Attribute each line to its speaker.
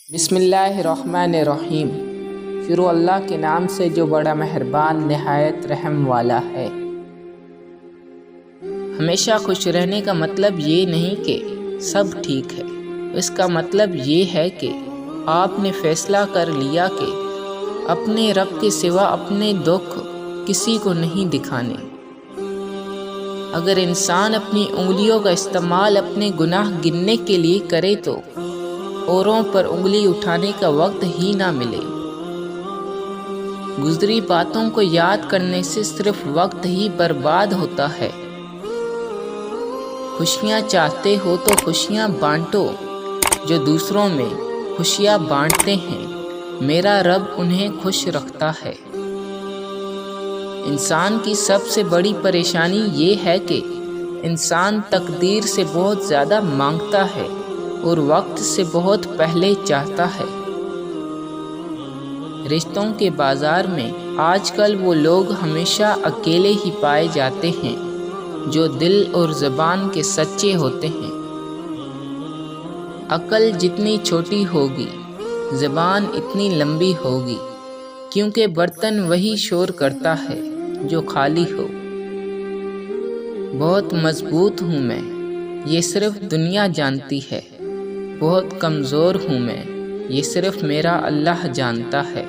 Speaker 1: بسم اللہ الرحمن الرحیم۔ شروع اللہ کے نام سے جو بڑا مہربان نہایت رحم والا ہے۔ ہمیشہ خوش رہنے کا مطلب یہ نہیں کہ سب ٹھیک ہے، اس کا مطلب یہ ہے کہ آپ نے فیصلہ کر لیا کہ اپنے رب کے سوا اپنے دکھ کسی کو نہیں دکھانے۔ اگر انسان اپنی انگلیوں کا استعمال اپنے گناہ گننے کے لیے کرے تو اوروں پر انگلی اٹھانے کا وقت ہی نہ ملے۔ گزری باتوں کو یاد کرنے سے صرف وقت ہی برباد ہوتا ہے۔ خوشیاں چاہتے ہو تو خوشیاں بانٹو، جو دوسروں میں خوشیاں بانٹتے ہیں میرا رب انہیں خوش رکھتا ہے۔ انسان کی سب سے بڑی پریشانی یہ ہے کہ انسان تقدیر سے بہت زیادہ مانگتا ہے اور وقت سے بہت پہلے چاہتا ہے۔ رشتوں کے بازار میں آج کل وہ لوگ ہمیشہ اکیلے ہی پائے جاتے ہیں جو دل اور زبان کے سچے ہوتے ہیں۔ عقل جتنی چھوٹی ہوگی زبان اتنی لمبی ہوگی، کیونکہ برتن وہی شور کرتا ہے جو خالی ہو۔ بہت مضبوط ہوں میں، یہ صرف دنیا جانتی ہے، بہت کمزور ہوں میں، یہ صرف میرا اللہ جانتا ہے۔